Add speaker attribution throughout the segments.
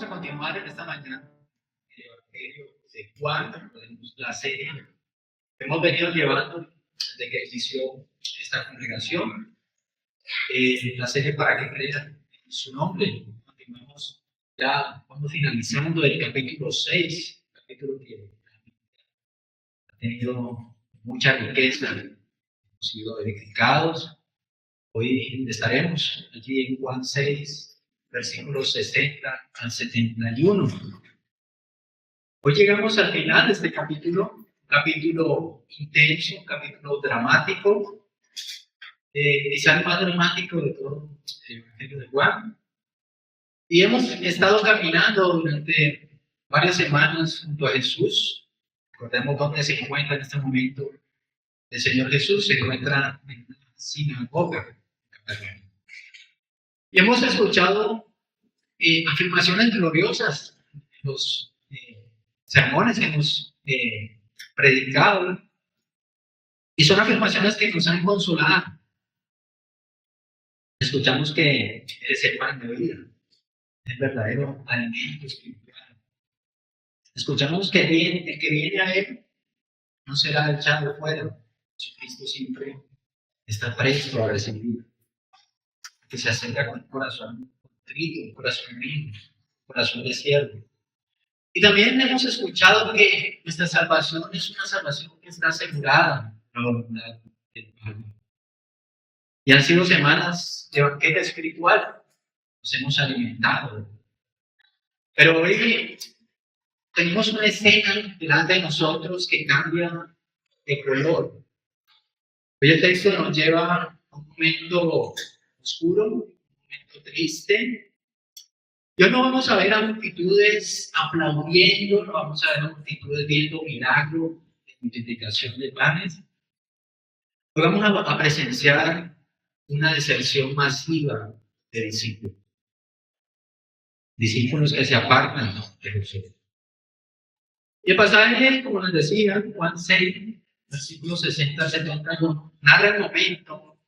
Speaker 1: Vamos a continuar en esta mañana el Evangelio de Juan, la serie que hemos venido llevando desde que inició esta congregación, la serie para que crean en su nombre. Continuamos ya, vamos finalizando el capítulo 6, capítulo que ha tenido mucha riqueza, hemos sido edificados. Hoy estaremos allí en Juan 6, versículos 60 al 71. Hoy llegamos al final de este capítulo, capítulo intenso, capítulo dramático, quizá el más dramático de todo el Evangelio de Juan. Y hemos estado caminando durante varias semanas junto a Jesús. Recordemos dónde se encuentra en este momento el Señor Jesús. Se encuentra en una sinagoga. Y hemos escuchado afirmaciones gloriosas en los sermones que hemos predicado, y son afirmaciones que nos han consolado. Escuchamos que es el pan de vida, el verdadero alimento espiritual. Escuchamos que el que viene a Él no será echado fuera. Jesucristo siempre está presto a recibir, que se acerca con un corazón contrito, un corazón humilde, un corazón de siervo. Y también hemos escuchado que nuestra salvación es una salvación que está asegurada por la voluntad del Padre. Y han sido semanas de banquete espiritual, nos hemos alimentado. Pero hoy tenemos una escena delante de nosotros que cambia de color. Hoy el texto nos lleva a un momento oscuro, un momento triste. Y hoy no vamos a ver a multitudes aplaudiendo, no vamos a ver a multitudes viendo milagros de multiplicación de panes. Hoy vamos a presenciar una deserción masiva de discípulos. Discípulos que se apartan de Jesús. Y el pasaje, como les decía, Juan 6, versículos 60 al 71, narra el momento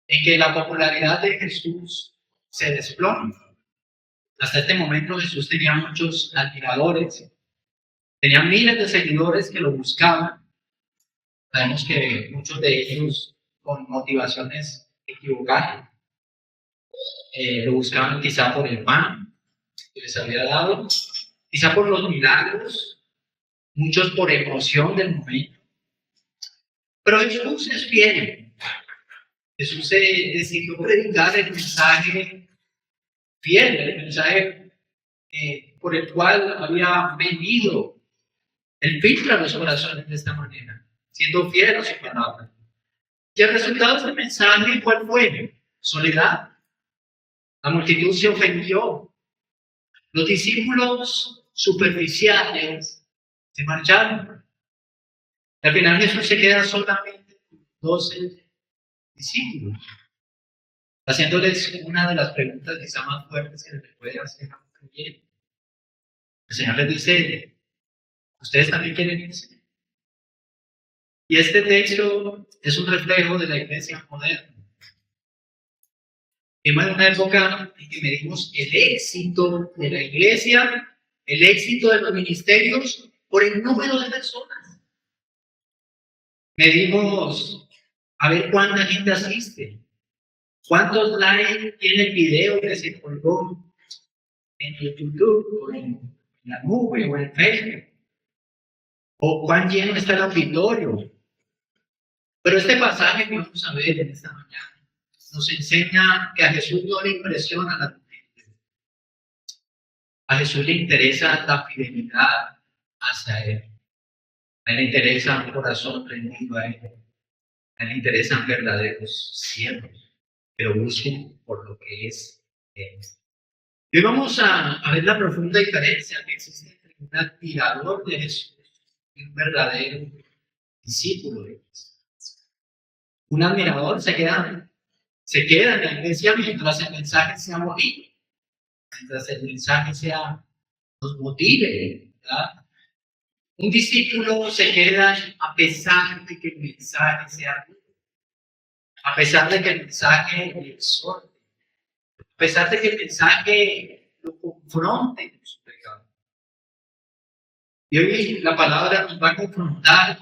Speaker 1: en que la popularidad de Jesús se desploma. Hasta este momento Jesús tenía muchos admiradores, tenía miles de seguidores que lo buscaban. Sabemos que muchos de ellos con motivaciones equivocadas lo buscaban quizá por el pan que les había dado, quizá por los milagros, muchos por emoción del momento. Pero Jesús es fiel. Jesús decidió predicar el mensaje fiel, el mensaje por el cual había venido. Él filtra los corazones de esta manera, siendo fiel a su palabra. Y el resultado de este mensaje, ¿cuál fue? Soledad. La multitud se ofendió. Los discípulos superficiales se marcharon. Al final Jesús se queda solamente con 12 discípulos, haciéndoles una de las preguntas quizá más fuertes que le puede hacer a un creyente. El Señor les dice: ¿ustedes también quieren irse? Y este texto es un reflejo de la iglesia moderna. Vivimos en una época en que medimos el éxito de la iglesia, el éxito de los ministerios, por el número de personas. Medimos a ver cuánta gente asiste, cuántos likes tiene el video que se colgó en el YouTube, o en la nube, o en Facebook, o cuán lleno está el auditorio. Pero este pasaje que vamos a ver en esta mañana nos enseña que a Jesús no le impresiona la gente. A Jesús le interesa la fidelidad hacia Él. A Él le interesa un corazón rendido a Él. A Él le interesan verdaderos siervos, pero busquen por lo que es Él. Y hoy vamos a ver la profunda diferencia que existe entre un admirador de Jesús y un verdadero discípulo de Jesús. Un admirador se queda en la iglesia mientras el mensaje sea bonito, mientras el mensaje nos motive, ¿verdad? Un discípulo se queda a pesar de que el mensaje sea duro, a pesar de que el mensaje le exhorte, a pesar de que el mensaje lo confronte con su pecado. Y hoy la palabra nos va a confrontar.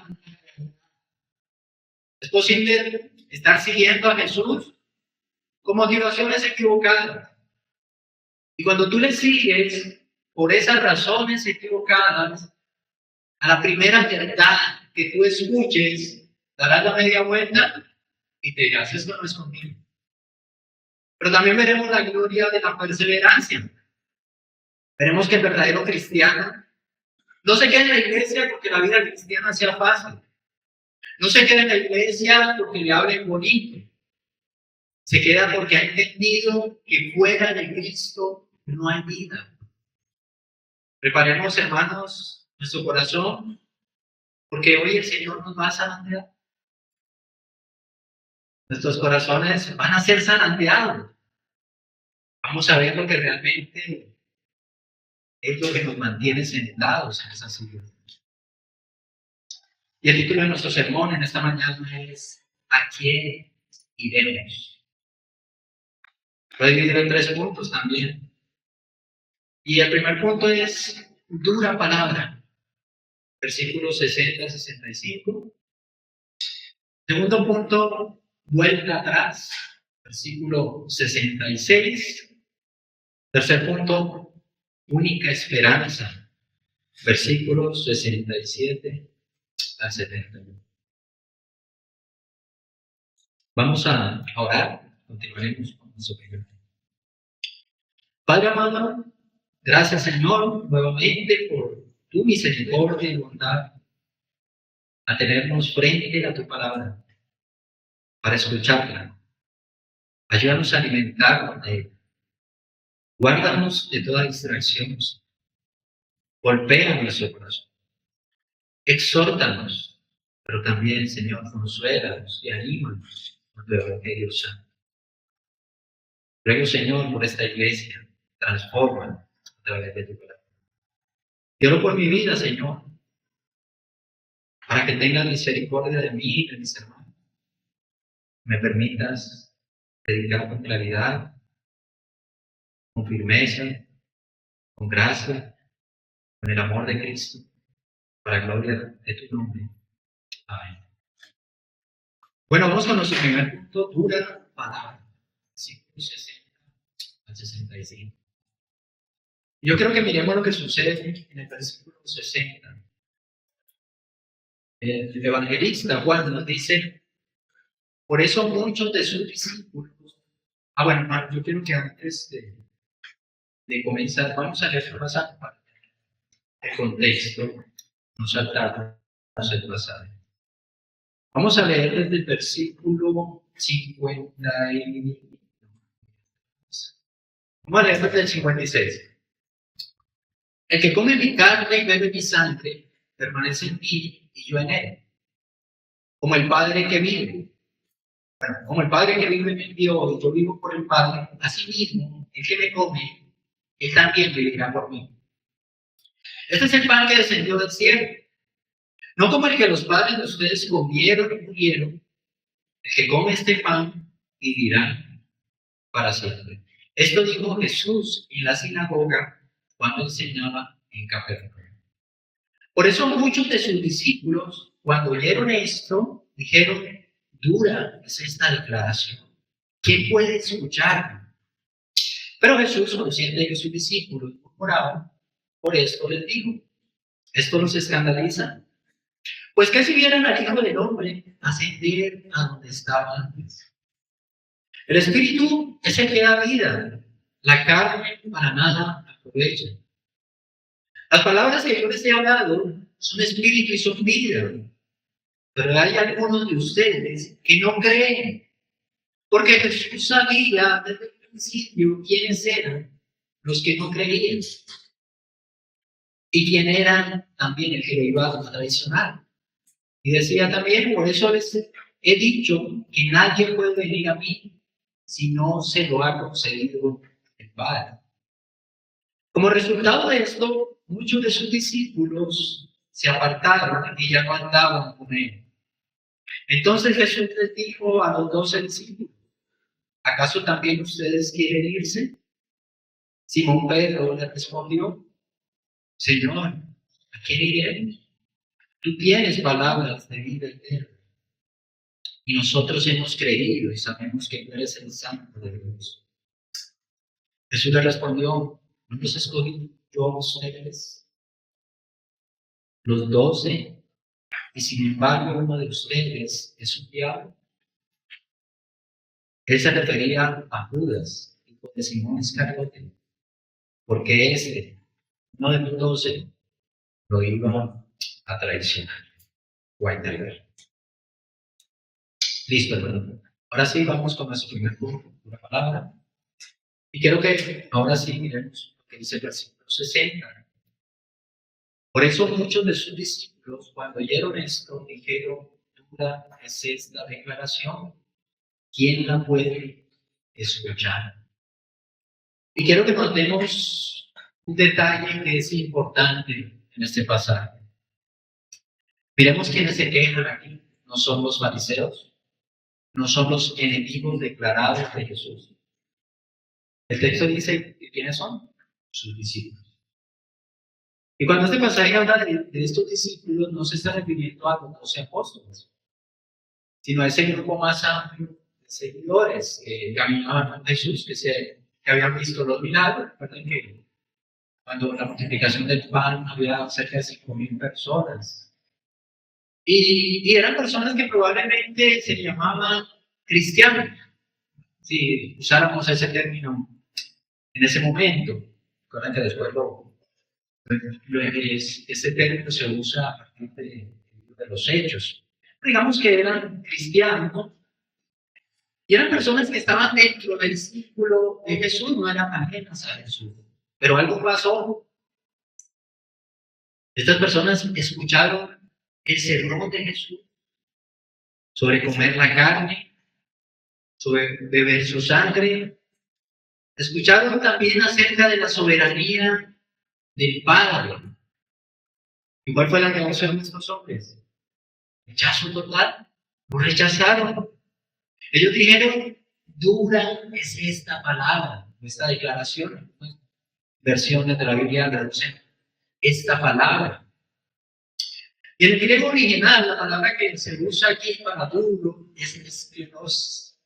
Speaker 1: Es posible estar siguiendo a Jesús con motivaciones equivocadas. Y cuando tú le sigues por esas razones equivocadas, a la primera verdad que tú escuches, darás la media vuelta y te dirás, esto no es conmigo. Pero también veremos la gloria de la perseverancia. Veremos que el verdadero cristiano no se queda en la iglesia porque la vida cristiana sea fácil. No se queda en la iglesia porque le hablen bonito. Se queda porque ha entendido que fuera de Cristo no hay vida. Preparemos, hermanos, nuestro corazón, porque hoy el Señor nos va a zarandear. Nuestros corazones van a ser zarandeados. Vamos a ver lo que realmente es lo que nos mantiene sentados en esa silla. Y el título de nuestro sermón en esta mañana es ¿a quién iremos? Lo he dividido en 3 puntos también. Y el primer punto es dura palabra, versículos 60-65. Segundo punto, vuelta atrás, versículo 66. Tercer punto, única esperanza, versículos 67 al 71. Vamos a orar, continuaremos con nuestro primer punto. Padre amado, gracias Señor nuevamente por tu misericordia y bondad a tenernos frente a tu palabra para escucharla. Ayúdanos a alimentarnos de ella. Guárdanos de toda distracción. Golpea nuestro corazón. Exhórtanos, pero también, Señor, consuélanos y anímanos con tu Evangelio Santo. Ruego, Señor, por esta iglesia, transforma a través de tu palabra. Y oro por mi vida, Señor, para que tengas misericordia de mí y de mis hermanos. Me permitas predicar con claridad, con firmeza, con gracia, con el amor de Cristo, para gloria de tu nombre. Amén. Bueno, vamos con nuestro primer punto, dura palabra, versículos 60 al 65. Yo creo que miremos lo que sucede en el versículo 60. El evangelista Juan nos dice, por eso muchos de sus discípulos. Bueno, yo quiero que antes de comenzar, vamos a leer el pasaje para el contexto, no saltarnos el pasaje. Vamos a leer desde el versículo 50 Vamos a leer desde el 56. El que come mi carne y bebe mi sangre permanece en mí y yo en él. Como el Padre que vive. Como el Padre que vive me envió y yo vivo por el Padre, así mismo, el que me come, él también vivirá por mí. Este es el pan que descendió del cielo. No como el que los padres de ustedes comieron y murieron. El que come este pan vivirá para siempre. Esto dijo Jesús en la sinagoga cuando enseñaba en Capernaum. Por eso muchos de sus discípulos, cuando oyeron esto, dijeron, dura es esta declaración. ¿Quién puede escucharla? Pero Jesús, consciente de que sus discípulos murmuraban, por esto les dijo, ¿esto los escandaliza? Pues que si vieran al Hijo del Hombre ascender a donde estaba antes. El Espíritu es el que da vida, la carne para nada aprovecha. Las palabras que yo les he hablado son espíritu y son vida, pero hay algunos de ustedes que no creen, porque Jesús sabía desde el principio quiénes eran los que no creían y quién era también el que lo iba a traicionar. Y decía también, por eso les he dicho que nadie puede venir a mí si no se lo ha concedido el Padre. Como resultado de esto, muchos de sus discípulos se apartaron y ya no andaban con él. Entonces Jesús les dijo a los 12 discípulos, ¿acaso también ustedes quieren irse? Simón Pedro le respondió: Señor, ¿a quién iremos? Tú tienes palabras de vida eterna, y nosotros hemos creído y sabemos que tú eres el Santo de Dios. Jesús le respondió: ¿no los escogí yo a ustedes, los 12, y sin embargo uno de ustedes es un diablo? Él se refería a Judas, hijo de Simón Iscariote, porque uno de los 12, lo iba a traicionar o a entregar. Listo, hermano. Ahora sí, vamos con nuestro primer punto, la palabra. Y quiero que ahora sí miremos lo que dice el versículo 60. Por eso muchos de sus discípulos, cuando oyeron esto, dijeron: dura es esta declaración, ¿quién la puede escuchar? Y quiero que notemos un detalle que es importante en este pasaje. Miremos quiénes se quejan aquí. No son los fariseos, no son los enemigos declarados de Jesús. El texto dice quiénes son sus discípulos. Y cuando este pasaje habla de estos discípulos, no se está refiriendo a los 12 apóstoles, sino a ese grupo más amplio de seguidores que caminaban con Jesús, que habían visto los milagros. Recuerden que cuando la multiplicación del pan había cerca de 5,000 personas. Y eran personas que probablemente se llamaban cristianos, si usáramos ese término en ese momento. Recuerden que después ese término se usa a partir de los hechos. Digamos que eran cristianos, ¿no? Y eran personas que estaban dentro del círculo de Jesús, no eran ajenas a Jesús. Pero algo pasó. Estas personas escucharon el sermón de Jesús sobre comer la carne, sobre beber su sangre. Escucharon también acerca de la soberanía del Padre. ¿Y cuál fue la reacción de estos hombres? Rechazo total. Lo rechazaron. Ellos dijeron: dura es esta palabra, esta declaración. Versiones de la Biblia traducen esta palabra. Y en el griego original, la palabra que se usa aquí para duro es esclerosis.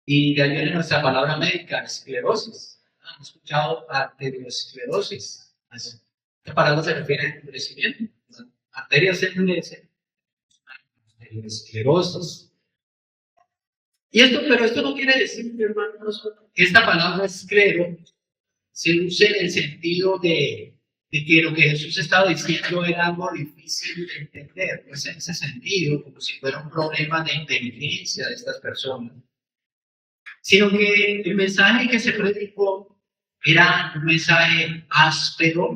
Speaker 1: Y de ahí viene nuestra palabra médica, esclerosis. ¿Han escuchado arteriosclerosis? Esta palabra se refiere al endurecimiento. Las arterias se endurecen. Arteriosclerosis. Pero esto no quiere decir, hermanos, que esta palabra esclero se use en el sentido de que lo que Jesús estaba diciendo era algo difícil de entender, pues en ese sentido, como si fuera un problema de inteligencia de estas personas, sino que el mensaje que se predicó era un mensaje áspero,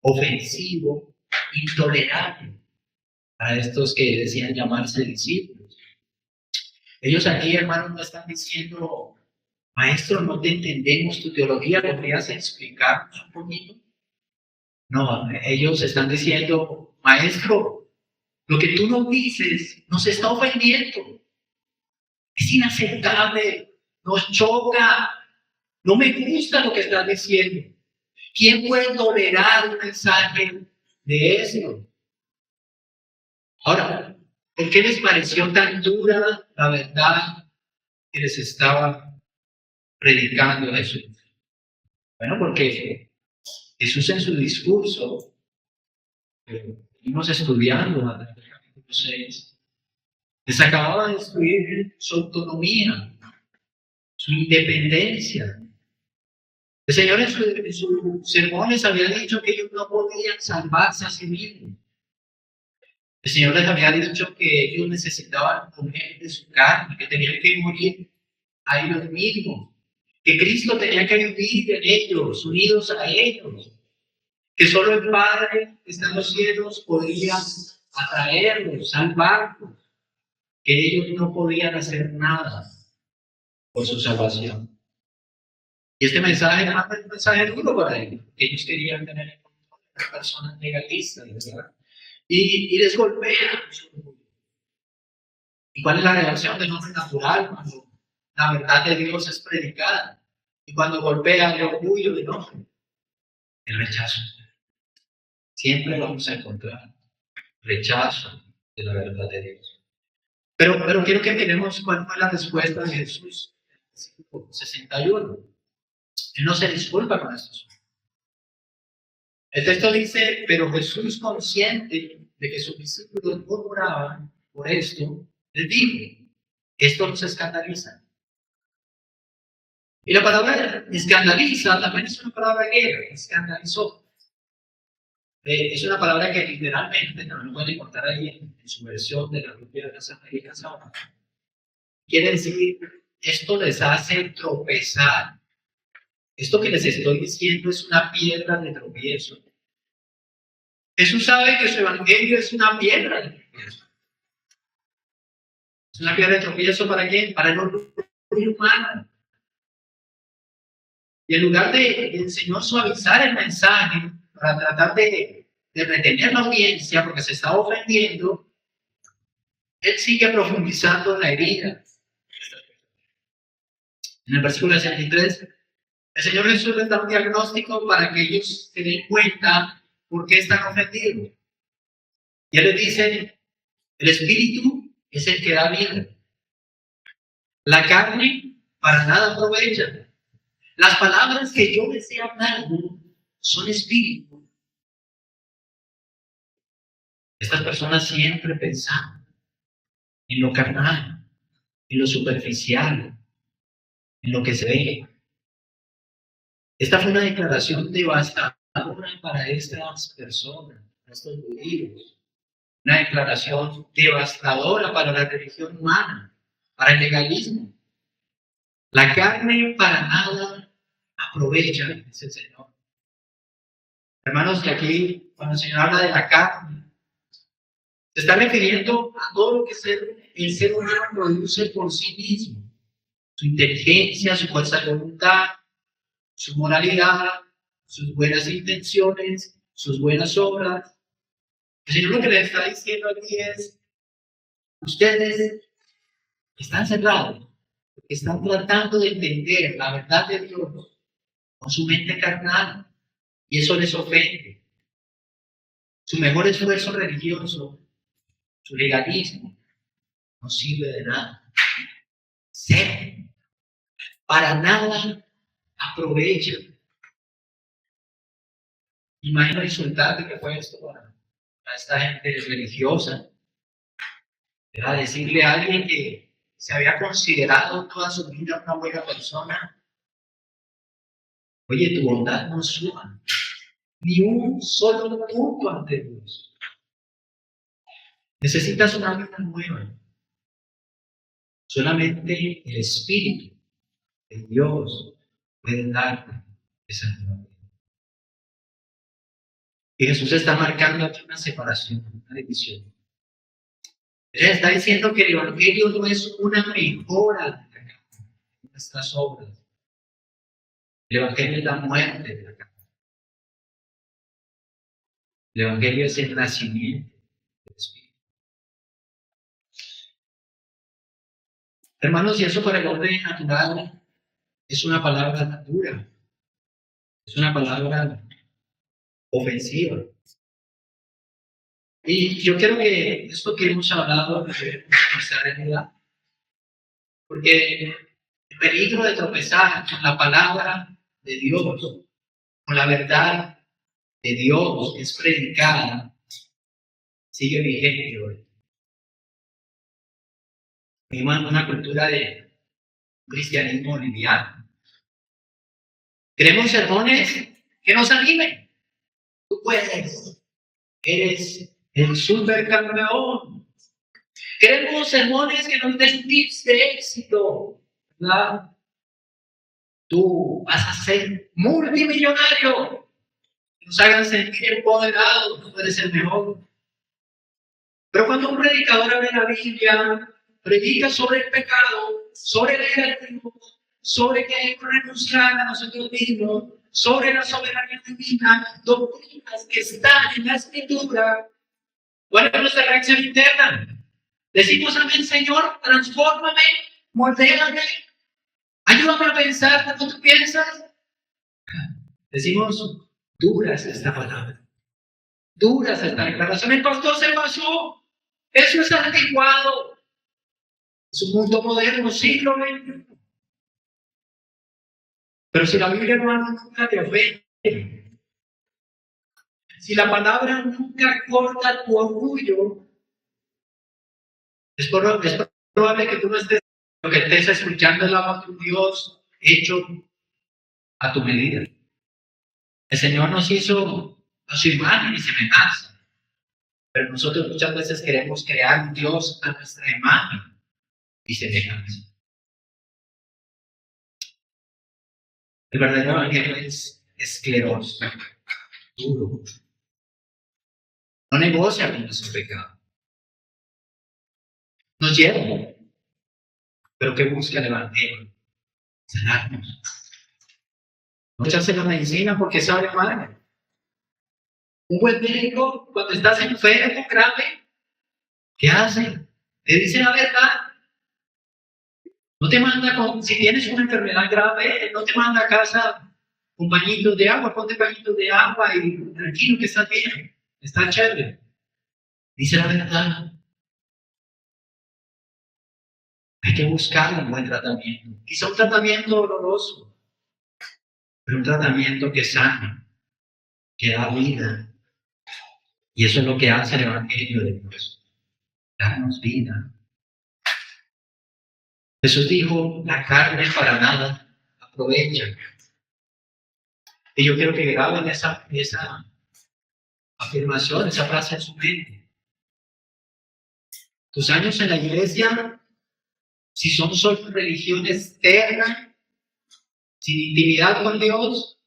Speaker 1: ofensivo, intolerable para estos que decían llamarse discípulos. Ellos aquí, hermanos, no están diciendo: maestro, no te entendemos tu teología, ¿podrías explicarnos un poquito? No, ellos están diciendo: maestro, lo que tú nos dices nos está ofendiendo, es inaceptable, nos choca, no me gusta lo que estás diciendo. ¿Quién puede tolerar un mensaje de eso? Ahora, ¿por qué les pareció tan dura la verdad que les estaba predicando Jesús? Bueno, porque Jesús en su discurso, venimos estudiando en el capítulo 6, les acababa de destruir su autonomía, su independencia. El Señor en sus sermones había dicho que ellos no podían salvarse a sí mismos. El Señor les había dicho que ellos necesitaban comer de su carne, que tenían que morir a ellos mismos, que Cristo tenía que vivir en ellos, unidos a ellos, que solo el Padre que está en los cielos podía atraerlos, salvarlos, que ellos no podían hacer nada por su salvación. Y este mensaje es un mensaje duro para ellos, que ellos querían tener en control de las personas legalistas, ¿verdad? Y les golpean su orgullo. ¿Y cuál es la reacción del hombre natural cuando la verdad de Dios es predicada? Y cuando golpea el orgullo y no, el rechazo. Siempre vamos a encontrar rechazo de la verdad de Dios. Pero quiero que miremos cuál fue la respuesta de Jesús. 61. Él no se disculpa con estos. El texto dice, pero Jesús, consciente de que sus discípulos murmuraban por esto, les dijo, esto nos escandaliza. Y la palabra escandaliza también es una palabra griega, escandalizó. Es una palabra que literalmente, no lo pueden encontrar ahí en su versión de la Biblia de las Américas ahora. Quiere decir, esto les hace tropezar. Esto que les estoy diciendo es una piedra de tropiezo. Jesús sabe que su evangelio es una piedra de tropiezo. ¿Es una piedra de tropiezo para quién? Para el orgullo humano. Y en lugar de el Señor suavizar el mensaje para tratar de retener la audiencia porque se está ofendiendo, Él sigue profundizando en la herida. En el versículo 63, el Señor Jesús les da un diagnóstico para que ellos se den cuenta por qué están ofendidos. Y Él les dice, el espíritu es el que da vida. La carne para nada aprovecha. Las palabras que yo les he hablado son espíritu. Estas personas siempre pensaban en lo carnal, en lo superficial, en lo que se ve. Esta fue una declaración devastadora para estas personas, para estos judíos. Una declaración devastadora para la religión humana, para el legalismo. La carne para nada aprovecha, dice el Señor. Hermanos, que aquí, cuando el Señor habla de la carne, se está refiriendo a todo lo que el ser humano produce por sí mismo. Su inteligencia, su fuerza de voluntad, su moralidad, sus buenas intenciones, sus buenas obras. El Señor lo que le está diciendo aquí es, ustedes están cerrados, porque están tratando de entender la verdad de Dios con su mente carnal, y eso les ofende. Su mejor esfuerzo religioso, su legalismo, no sirve de nada. Cero. Para nada aprovecha. Imagino el insultante que fue esto para esta gente religiosa. Era decirle a alguien que se había considerado toda su vida una buena persona, oye, tu bondad no suma ni un solo punto ante Dios. Necesitas una vida nueva. Solamente el Espíritu de Dios puede darte esa nueva vida. Y Jesús está marcando aquí una separación, una división. Él está diciendo que el Evangelio no es una mejora de nuestras obras. El Evangelio es la muerte de la carne. El Evangelio es el nacimiento del Espíritu. Hermanos, y eso para el hombre natural es una palabra dura. Es una palabra ofensiva. Y yo quiero que esto que hemos hablado de nuestra realidad, porque el peligro de tropezar con la palabra de Dios, con la verdad de Dios que es predicada, sigue vigente hoy. Vivimos en una cultura de cristianismo liviano. Queremos sermones que nos animen. Tú puedes. Eres el supercampeón. Queremos sermones que nos den tips de éxito, ¿verdad? Tú vas a ser multimillonario. Que nos hagan sentir empoderados. Tú eres el mejor. Pero cuando un predicador abre la Biblia, predica sobre el pecado, sobre el legalismo, sobre que hay que renunciar a nosotros mismos, sobre la soberanía divina, doctrinas que están en la Escritura, ¿cuál es nuestra reacción interna? Decimos amén, Señor, transfórmame, moldéame. Ayúdame a pensar como tú piensas. Decimos, dura es esta palabra. Dura es esta declaración. El pastor se pasó. Eso es anticuado. Es un mundo moderno, siglo XX. Pero si la Biblia, hermano, nunca te ofende, si la palabra nunca corta tu orgullo, es probable que tú no estés, lo que estés escuchando es la voz de un Dios hecho a tu medida. El Señor nos hizo a su imagen y semejanza, pero nosotros muchas veces queremos crear un Dios a nuestra imagen y semejanza. El verdadero evangelio es escleroso, duro. No negocia con nuestro pecado. Nos lleva, pero que busca el evangelio, sanarnos. No echarse la medicina porque sabe mal. Un buen médico, cuando estás enfermo, grave, ¿qué hace? Te dice la verdad. No te manda si tienes una enfermedad grave, no te manda a casa con pañitos de agua, ponte pañitos de agua y tranquilo que estás bien, está chévere. Dice la verdad. Hay que buscar un buen tratamiento. Quizá un tratamiento doloroso, pero un tratamiento que sana, que da vida. Y eso es lo que hace el Evangelio de Dios, darnos vida. Jesús dijo, la carne para nada aprovecha. Y yo quiero que graben esa afirmación, esa frase en su mente. Tus años en la iglesia, si son solo religión externa, sin intimidad con Dios,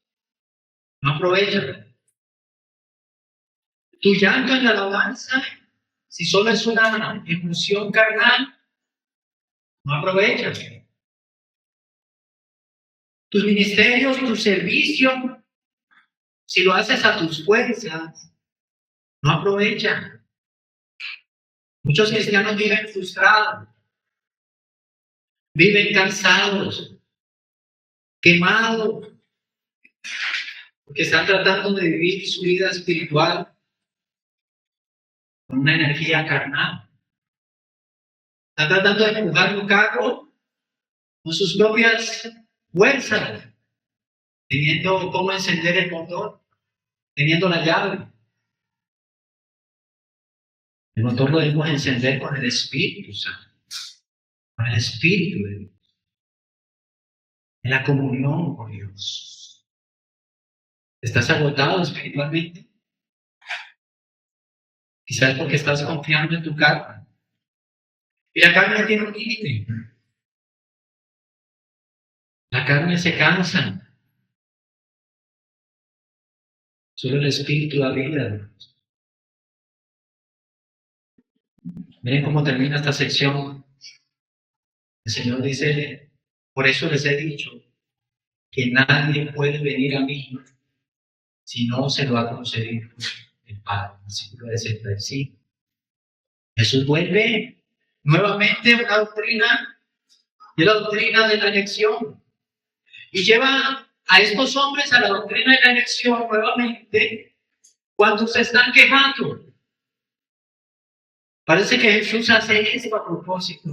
Speaker 1: no aprovechan. Tu llanto en la alabanza, si solo es una emoción carnal, no aprovechan. Tus ministerios, tu servicio, si lo haces a tus fuerzas, no aprovechan. Muchos cristianos viven frustrados, viven cansados, quemados, porque están tratando de vivir su vida espiritual con una energía carnal. Están tratando de empujar un carro con sus propias fuerzas, teniendo cómo encender el motor, teniendo la llave. El motor lo debemos encender con el Espíritu Santo, con el Espíritu de Dios, en la comunión con Dios. ¿Estás agotado espiritualmente? Quizás porque estás confiando en tu carne. Y la carne tiene un límite. La carne se cansa. Solo el Espíritu da vida. Miren cómo termina esta sección. El Señor dice, por eso les he dicho que nadie puede venir a mí si no se lo ha concedido el Padre. Versículo 65. Jesús vuelve nuevamente a una doctrina, y la doctrina de la elección, y lleva a estos hombres a la doctrina de la elección nuevamente cuando se están quejando. Parece que Jesús hace eso a propósito.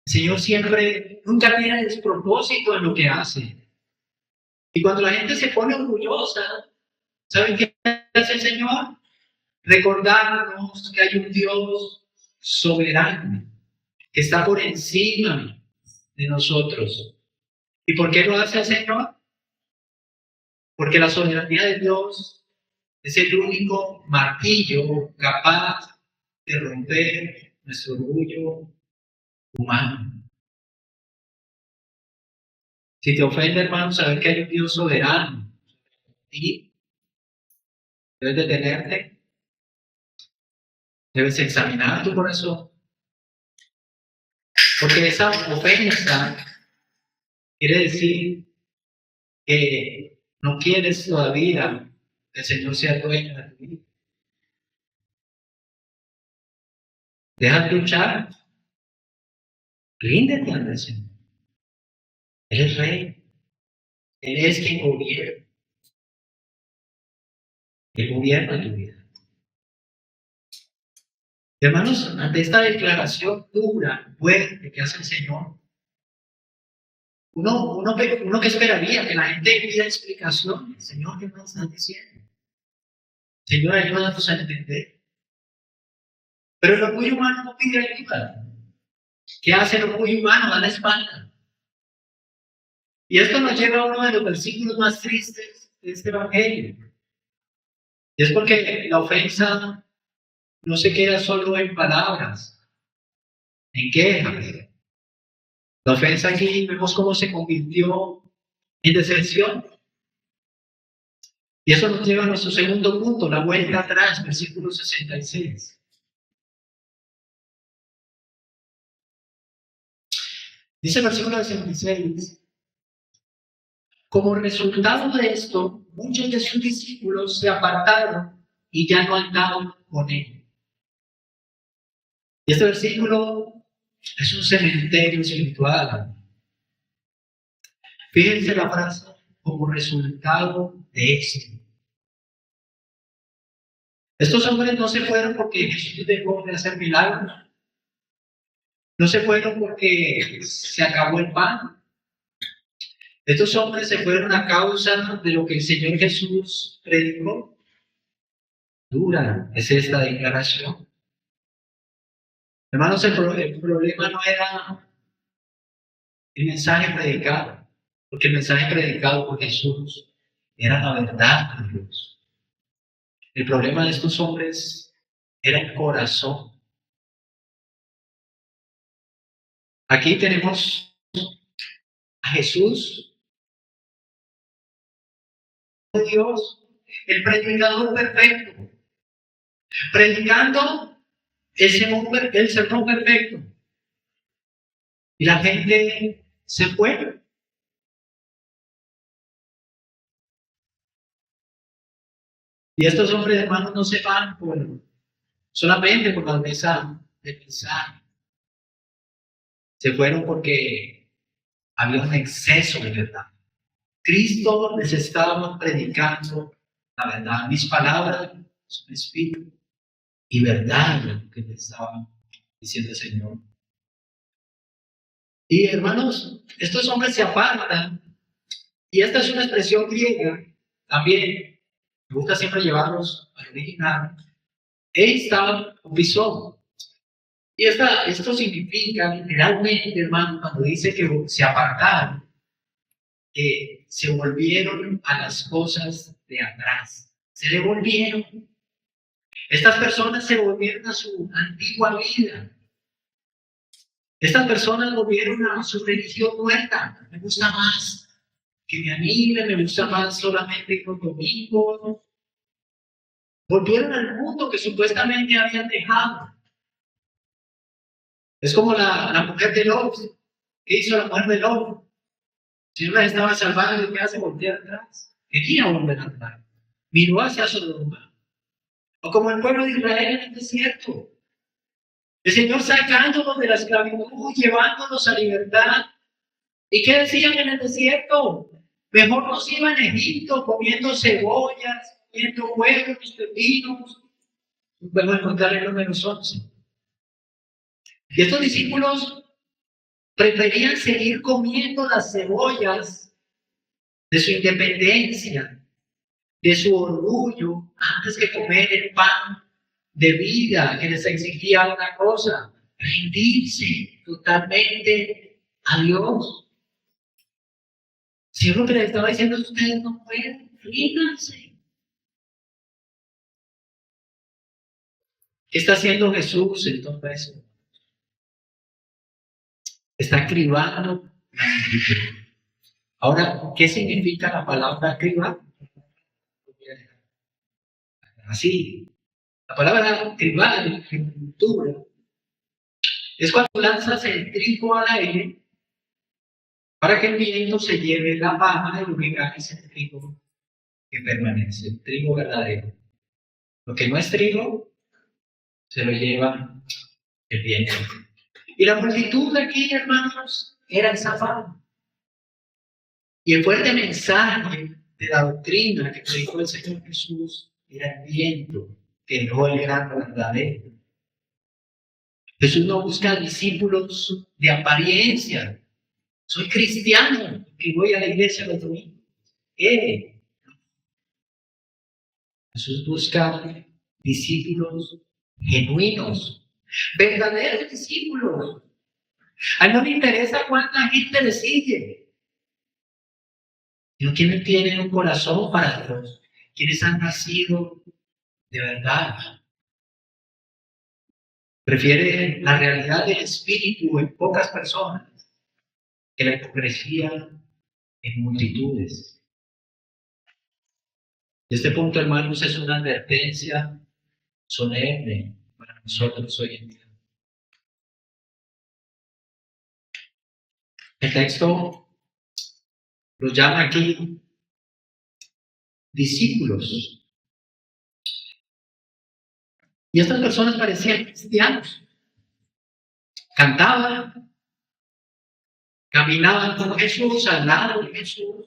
Speaker 1: El Señor siempre, nunca tiene despropósito en lo que hace. Y cuando la gente se pone orgullosa, ¿saben qué hace el Señor? Recordarnos que hay un Dios soberano, que está por encima de nosotros. ¿Y por qué lo hace el Señor? Porque la soberanía de Dios es el único martillo capaz de romper nuestro orgullo humano. Si te ofende, hermano, saber que hay un Dios soberano y debes detenerte, debes examinar tu corazón, porque esa ofensa quiere decir que no quieres todavía que el Señor sea dueño de tu vida. Deja de luchar, ríndete al Señor. Él es rey. Él es quien gobierna. Él gobierna tu vida. Hermanos, ante esta declaración dura, fuerte que hace el Señor, uno que esperaría que la gente pida explicaciones. Señor, ¿qué nos estás diciendo? Señor, ayúdanos a entender. Pero el orgullo humano no pide ayuda. ¿Qué hace el orgullo humano? Da la espalda. Y esto nos lleva a uno de los versículos más tristes de este evangelio. Y es porque la ofensa no se queda solo en palabras, en quejas. La ofensa aquí vemos cómo se convirtió en deserción. Y eso nos lleva a nuestro segundo punto, la vuelta atrás, versículo 66. Dice el versículo 66, como resultado de esto, muchos de sus discípulos se apartaron y ya no andaban con él. Y este versículo es un cementerio espiritual. Fíjense la frase, como resultado de esto. Estos hombres no se fueron porque Jesús dejó de hacer milagros. No se fueron porque se acabó el pan. Estos hombres se fueron a causa de lo que el Señor Jesús predicó. Dura es esta declaración. Hermanos, el problema no era el mensaje predicado, porque el mensaje predicado por Jesús era la verdad de Dios. El problema de estos hombres era el corazón. Aquí tenemos a Jesús, Dios, el predicador perfecto, predicando el sermón perfecto. Y la gente se fue. Y estos hombres, hermanos, no se van solamente por la mesa del mensaje. Se fueron porque había un exceso de verdad. Cristo les estaba predicando la verdad. Mis palabras son espíritu y verdad, lo que les estaba diciendo el Señor. Y hermanos, estos hombres se apartan, y esta es una expresión griega también. Me gusta siempre llevarlos al original. Eistab o pisó. Y esto significa literalmente, hermano, cuando dice que se apartaron, que se volvieron a las cosas de atrás. Se devolvieron. Estas personas se volvieron a su antigua vida. Estas personas volvieron a su religión muerta. Me gusta más que me anime, me gusta más solamente los domingos. Volvieron al mundo que supuestamente habían dejado. Es como la mujer de Lot. ¿Qué hizo la mujer de Lot? Si no la estaba salvando, ¿qué hace? Voltear atrás. Quería volver atrás. Miró hacia Sodoma. O como el pueblo de Israel en el desierto. El Señor sacándonos de la esclavitud, llevándonos a libertad. ¿Y qué decían en el desierto? Mejor nos iba en Egipto comiendo cebollas, comiendo huevos, pepinos. Vuelvo a encontrar el número 11. Y estos discípulos preferían seguir comiendo las cebollas de su independencia, de su orgullo, antes que comer el pan de vida que les exigía una cosa: rendirse totalmente a Dios. Si lo que les estaba diciendo, ustedes no pueden, ríndanse. ¿Qué está haciendo Jesús en todo eso? Está cribando la multitud. Ahora, ¿qué significa la palabra cribar? Así, la palabra cribar en cultura es cuando lanzas el trigo al aire para que el viento se lleve la paja de lo que cae es el trigo que permanece, el trigo verdadero. Lo que no es trigo, se lo lleva el viento. Y la multitud de aquí, hermanos, era esa fama. Y el fuerte mensaje de la doctrina que predicó el Señor Jesús era el viento que dejó el gran verdadero. Jesús no busca discípulos de apariencia. Soy cristiano y voy a la iglesia los domingos. Jesús busca discípulos genuinos, verdaderos discípulos. A él no le interesa cuánta gente le sigue, sino quienes tienen un corazón para Dios, quienes han nacido de verdad. Prefiere la realidad del espíritu en pocas personas que la hipocresía en multitudes. Este punto, hermanos, es una advertencia solemne para nosotros hoy en día. El texto los llama aquí discípulos. Y estas personas parecían cristianos. Cantaban, caminaban con Jesús, al lado de Jesús.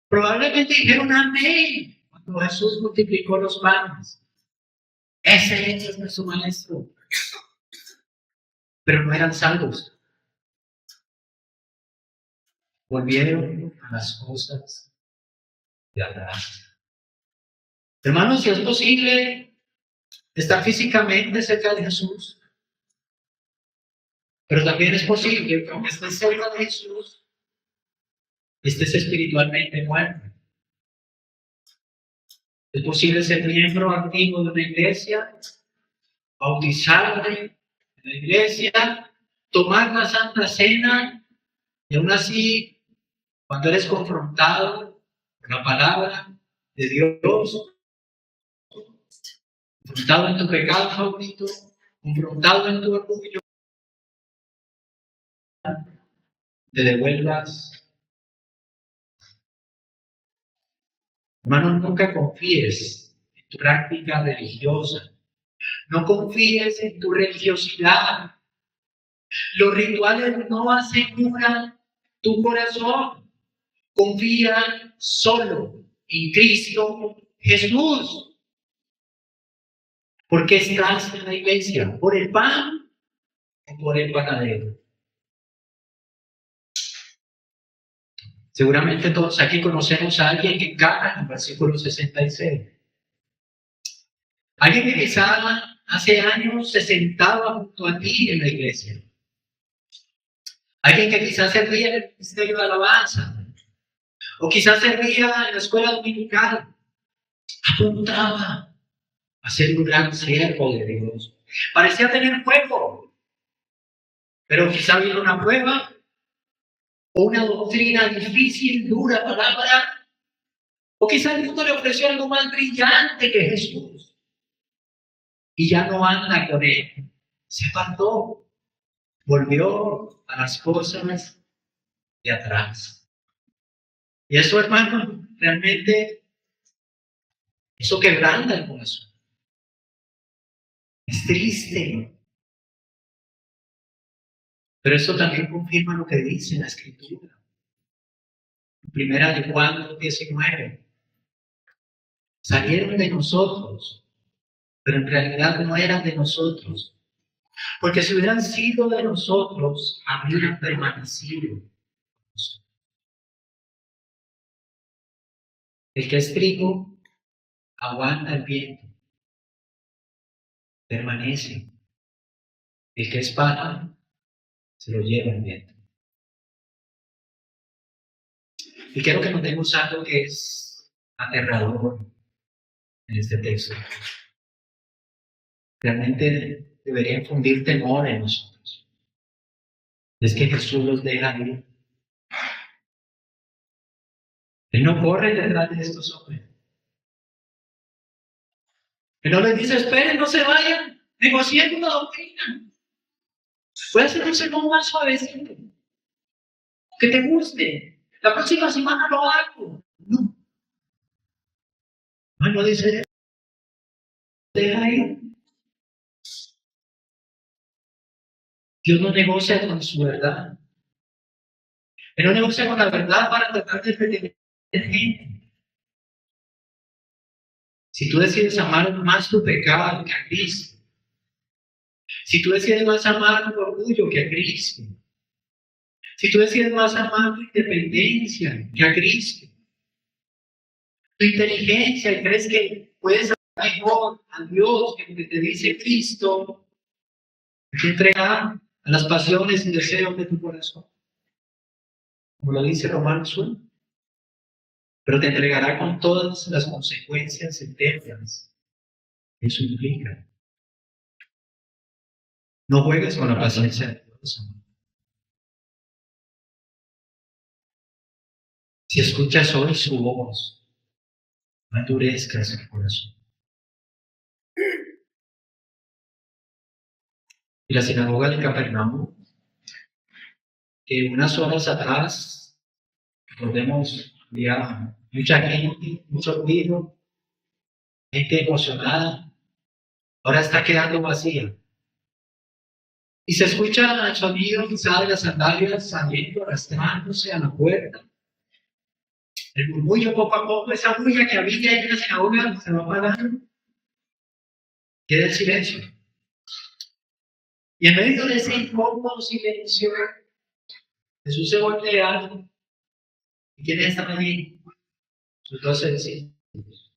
Speaker 1: Probablemente dijeron amén cuando Jesús multiplicó los panes. Ese es nuestro maestro. Pero no eran salvos. Volvieron a las cosas de atrás. Hermanos, si es posible estar físicamente cerca de Jesús, pero también es posible que aunque estés cerca de Jesús, estés espiritualmente muerto. Es posible ser miembro activo de una iglesia, bautizarte en la iglesia, tomar la Santa Cena, y aún así, cuando eres confrontado por la palabra de Dios, confrontado en tu pecado favorito, confrontado en tu orgullo, te devuelvas. Hermano, nunca confíes en tu práctica religiosa. No confíes en tu religiosidad. Los rituales no aseguran tu corazón. Confía solo en Cristo Jesús. ¿Por qué estás en la iglesia? ¿Por el pan o por el panadero? Seguramente todos aquí conocemos a alguien que encaja en el versículo 66. Alguien que quizá hace años se sentaba junto a ti en la iglesia. Alguien que quizás servía en el ministerio de alabanza. O quizás servía en la escuela dominical. Apuntaba a ser un gran siervo de Dios. Parecía tener fuego. Pero quizá vino una prueba o una doctrina difícil, dura palabra. O quizá el mundo le ofreció algo más brillante que Jesús. Y ya no anda con él. Se apartó. Volvió a las cosas de atrás. Y eso, hermano, realmente, eso quebranta el corazón. Es triste. Pero eso también confirma lo que dice la Escritura. Primera de Juan 19. Salieron de nosotros, pero en realidad no eran de nosotros. Porque si hubieran sido de nosotros, habrían permanecido. El que es trigo aguanta el viento, permanece. El que es paja se lo lleva el viento. Y quiero que notemos algo que es aterrador en este texto. Realmente debería infundir temor en nosotros. Es que Jesús los deja ir. Él no corre detrás de estos hombres. Él no les dice, esperen, no se vayan, negocien una doctrina. Voy a hacer un sermón más suavecito, que te guste. La próxima semana lo hago. No. No dice, deja ir. Dios no negocia con su verdad. que no negocia con la verdad para tratar de defender gente. Si tú decides amar más tu pecado que a Cristo, si tú decides más amar tu orgullo que a Cristo, si tú decides más amar tu independencia que a Cristo, tu inteligencia y crees que puedes amar mejor a Dios que lo que te dice Cristo, te entregar a las pasiones y deseos de tu corazón, como lo dice Romanos 1, pero te entregará con todas las consecuencias eternas que eso implica. No juegues con la paciencia de Dios. Si escuchas hoy su voz, no endurezcas el corazón. Y la sinagoga de Capernaum, que unas horas atrás, recordemos, había mucha gente, mucho ruido, gente emocionada, ahora está quedando vacía. Y se escucha el sonido quizá de las sandalias saliendo, arrastrándose a la puerta. El murmullo poco a poco, esa bulla que había en la sinagoga se va apagando. Queda el silencio. Y en medio de ese incómodo silencio, Jesús se voltea. ¿Y quiénes están allí? Sus 12 discípulos.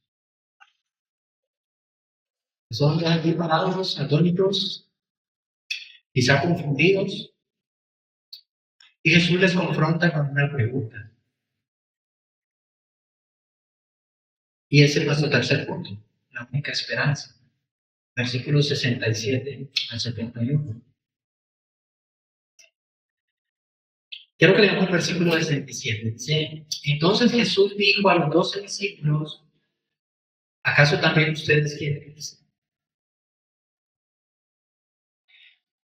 Speaker 1: Son aquí parados, atónitos, quizá confundidos. Y Jesús les confronta con una pregunta. Y ese es nuestro tercer punto, la única esperanza. Versículos 67 al 71. Quiero que leamos el versículo 67. Dice, entonces Jesús dijo a los 12 discípulos, ¿acaso también ustedes quieren irse?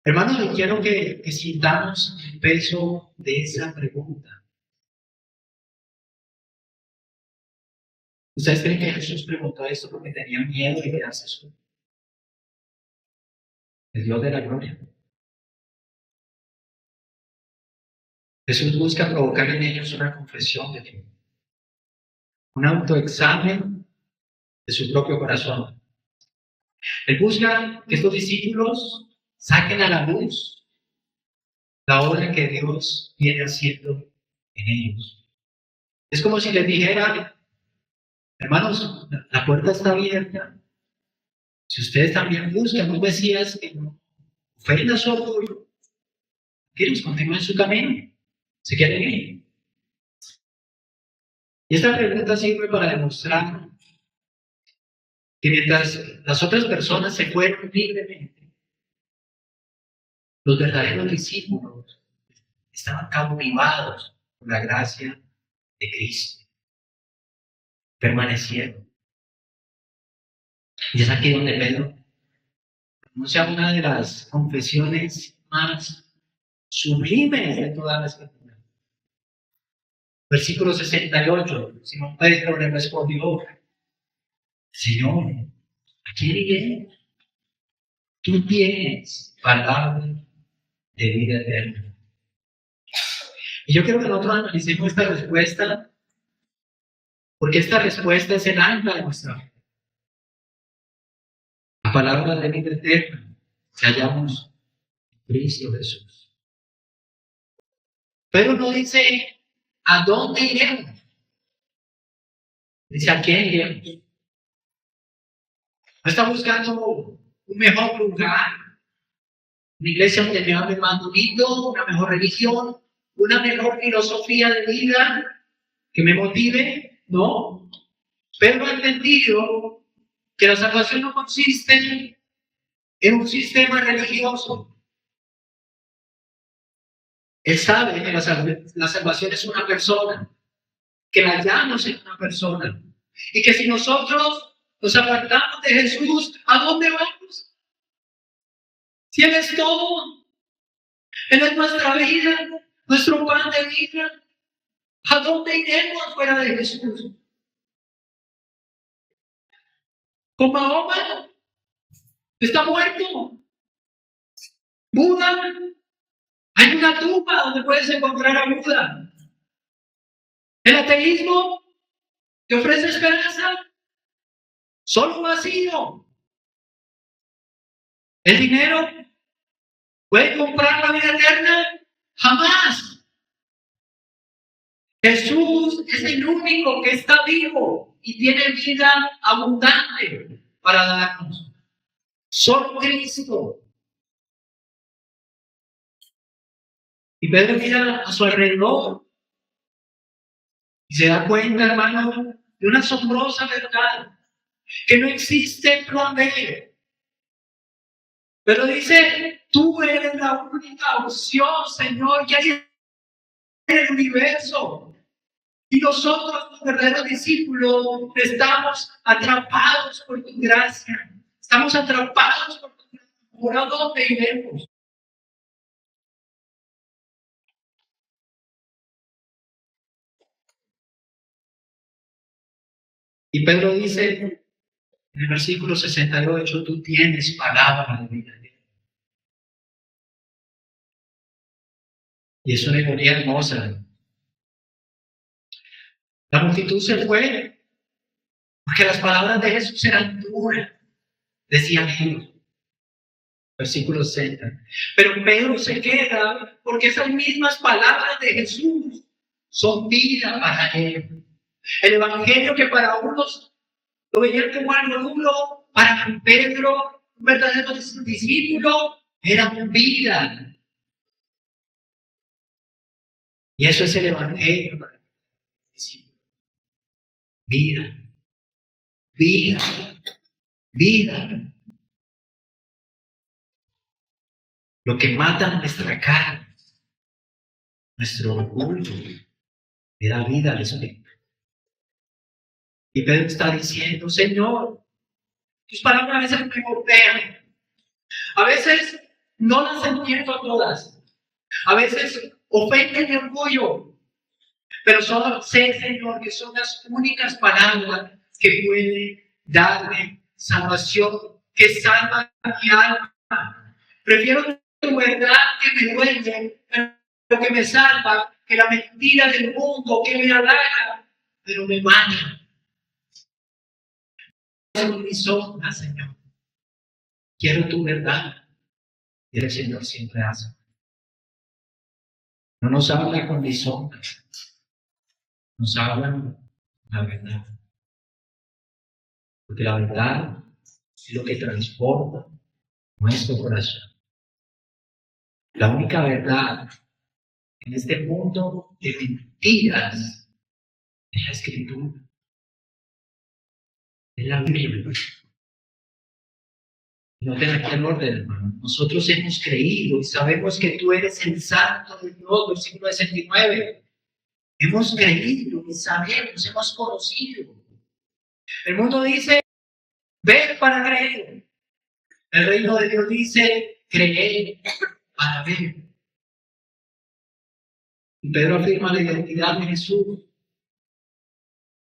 Speaker 1: Hermanos, les quiero que sintamos el peso de esa pregunta. ¿Ustedes creen que Jesús preguntó esto porque tenía miedo de quedarse solo? El Dios de la gloria. Jesús busca provocar en ellos una confesión de fe, un autoexamen de su propio corazón. Él busca que estos discípulos saquen a la luz la obra que Dios viene haciendo en ellos. Es como si les dijera, hermanos, la puerta está abierta. Si ustedes también buscan un Mesías que no ofenda su orgullo, que continúen su camino, se quieren ir. Y esta pregunta sirve para demostrar que mientras las otras personas se fueron libremente, los verdaderos discípulos estaban cautivados por la gracia de Cristo, permanecieron. Y es aquí donde Pedro pronuncia una de las confesiones más sublimes de toda la Escritura. Versículo 68, Simón Pedro le respondió, Señor, ¿a quién iré? Tú tienes palabra de vida eterna. Y yo quiero que nosotros analicemos esta respuesta, porque esta respuesta es el ancla de nuestra fe. La palabra de vida eterna que hallamos en Cristo Jesús. Pero no dice a dónde iremos, dice a quién iremos. No está buscando un mejor lugar, una iglesia donde me hable más bonito, una mejor religión, una mejor filosofía de vida que me motive, no. Pero ha entendido que la salvación no consiste en un sistema religioso. Él sabe que la salvación es una persona, que la hallamos en una persona, y que si nosotros nos apartamos de Jesús, ¿a dónde vamos? Si Él es todo, Él es nuestra vida, nuestro pan de vida, ¿a dónde iremos fuera de Jesús? Con Mahoma está muerto. Buda, hay una tumba donde puedes encontrar a Buda. El ateísmo te ofrece esperanza, solo vacío. El dinero puede comprar la vida eterna, jamás. Jesús es el único que está vivo y tiene vida abundante para darnos. Solo Cristo. Y Pedro mira a su alrededor y se da cuenta, hermano, de una asombrosa verdad, que no existe plan B. Pero dice, tú eres la única opción, Señor, que hay en el universo. Y nosotros, los verdaderos discípulos, estamos atrapados por tu gracia. Estamos atrapados por tu gracia. ¿Por a dónde iremos? Y Pedro dice en el versículo 68, tú tienes palabra de vida. Y es una ironía hermosa. La multitud se fue porque las palabras de Jesús eran duras, decían ellos. Versículo 60. Pero Pedro se queda porque esas mismas palabras de Jesús son vida para él. El evangelio que para unos lo veían como algo duro, para Pedro, un verdadero discípulo, era vida. Y eso es el evangelio para el discípulo. Vida, vida, vida. Lo que mata nuestra carne, nuestro orgullo, le da vida al Espíritu. Y Pedro está diciendo, Señor, tus palabras a veces me golpean. A veces no las entiendo todas. A veces ofenden mi orgullo. Pero solo sé, Señor, que son las únicas palabras que pueden darme salvación, que salvan mi alma. Prefiero tu verdad que me duele, pero que me salva, que la mentira del mundo que me halaga, pero me mata. Quiero mi sombra, Señor. Quiero tu verdad. Y el Señor siempre hace. No nos habla con lisonjas, nos habla la verdad. Porque la verdad es lo que transporta nuestro corazón. La única verdad en este mundo de mentiras es la Escritura, es la Biblia. No tengas temor, hermano. Nosotros hemos creído y sabemos que tú eres el Santo de Dios, versículo 69. Hemos creído y sabemos, hemos conocido. El mundo dice, ver para creer. El reino de Dios dice, creer para ver. Y Pedro afirma la identidad de Jesús.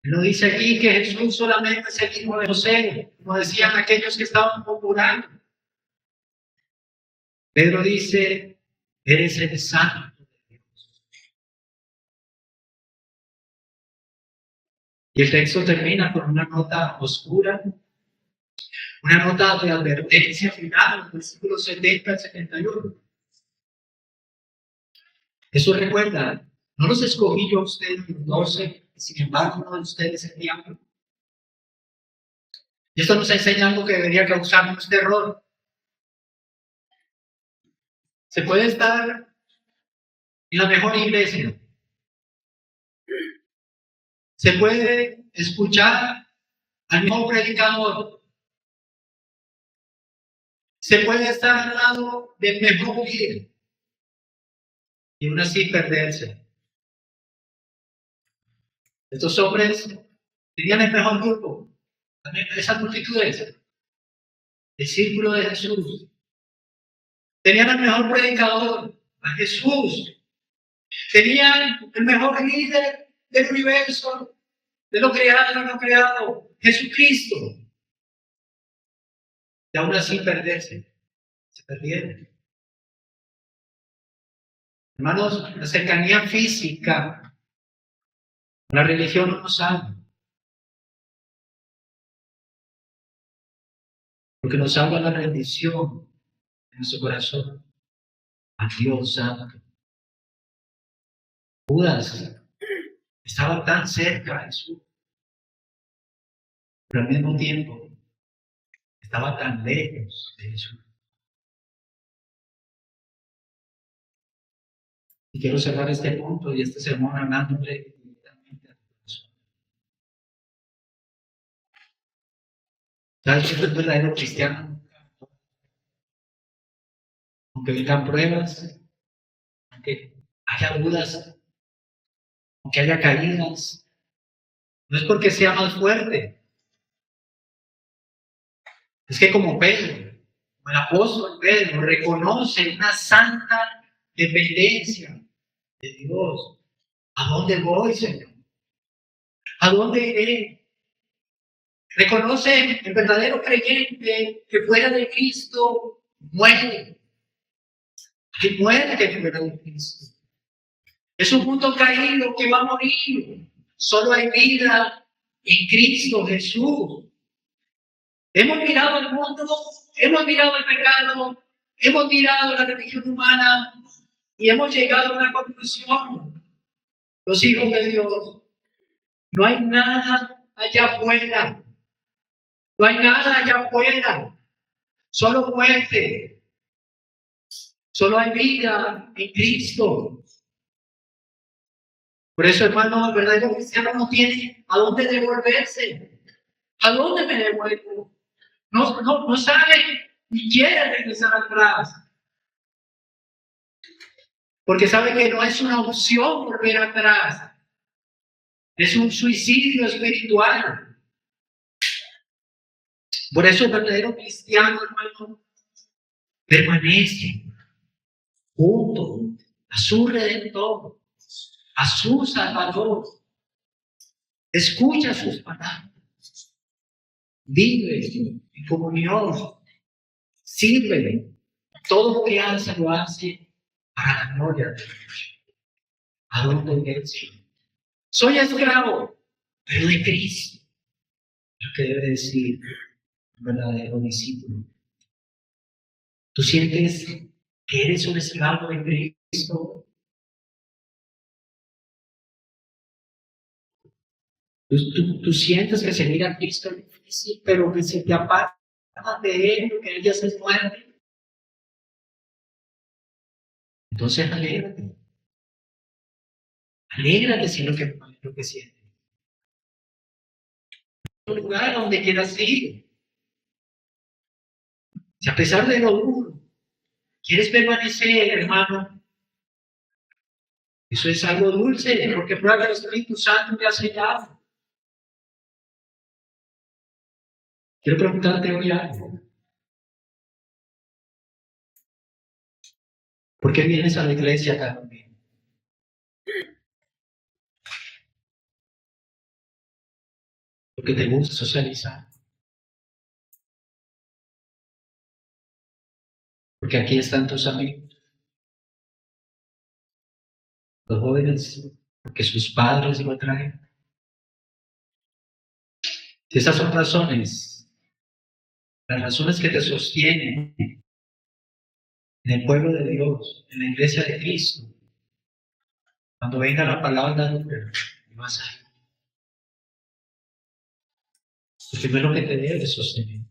Speaker 1: No dice aquí que Jesús solamente es el hijo de José, como decían aquellos que estaban murmurando. Pedro dice, eres el Santo de Dios. Y el texto termina con una nota oscura, una nota de advertencia final, en el versículo 70 al 71. Eso recuerda, no los escogí yo a ustedes los 12, sin embargo uno de ustedes es diablo. Y esto nos enseña algo que debería causarnos terror. Se puede estar en la mejor iglesia. Se puede escuchar al mejor predicador. Se puede estar al lado del mejor líder. Y aún así perderse. Estos hombres tenían el mejor grupo. También esas multitudes. El círculo de Jesús. Tenían el mejor predicador, a Jesús. Tenían el mejor líder del universo, de lo creado y lo no creado, Jesucristo. Y aún así perderse. Se perdieron. Hermanos, la cercanía física La religión no nos salva. Porque nos salva la rendición en nuestro corazón a Dios Santo. Judas estaba tan cerca de Jesús, pero al mismo tiempo estaba tan lejos de Jesús. Y quiero cerrar este punto y este sermón hablándole directamente a tu corazón. ¿Sabes qué es el verdadero cristiano? Aunque vengan pruebas, aunque haya dudas, aunque haya caídas, no es porque sea más fuerte. Es que como Pedro, como el apóstol Pedro, reconoce una santa dependencia de Dios. ¿A dónde voy, Señor? ¿A dónde iré? Reconoce el verdadero creyente que fuera de Cristo muere. Que muere fuera de Cristo. Es un mundo caído que va a morir. Solo hay vida en Cristo Jesús. Hemos mirado el mundo, hemos mirado el pecado, hemos mirado la religión humana y hemos llegado a una conclusión. Los hijos de Dios, no hay nada allá afuera. No hay nada allá afuera. Solo muerte. Solo hay vida en Cristo. Por eso, hermano, el verdadero cristiano no tiene a dónde devolverse. ¿A dónde me devuelvo? No sabe ni quiere regresar atrás. Porque sabe que no es una opción volver atrás. Es un suicidio espiritual. Por eso el verdadero cristiano, hermano, permanece junto a su Redentor, a su Salvador. Escucha sus palabras. Vive en comunión. Sírvele. Todo lo que hace, lo hace para la gloria de Dios. ¿A dónde iré? Soy esclavo, pero de Cristo. Lo que debe decir un verdadero discípulo. ¿Tú sientes que eres un esclavo de Cristo? Tú sientes que seguir a Cristo es difícil, pero que se te aparta de Él, que Él ya se muere. Entonces alégrate. Alégrate si lo que sientes. Un lugar donde quieras ir. Si a pesar de lo duro, quieres permanecer, hermano, eso es algo dulce, porque prueba que el Espíritu Santo te ha sellado. Quiero preguntarte hoy algo. ¿Por qué vienes a la iglesia cada domingo? Porque te gusta socializar. Porque aquí están tus amigos. Los jóvenes, porque sus padres lo traen. Si esas son razones, las razones que te sostienen en el pueblo de Dios, en la iglesia de Cristo, cuando venga la palabra dura, vas a ir. Porque no es lo que te debe sostener.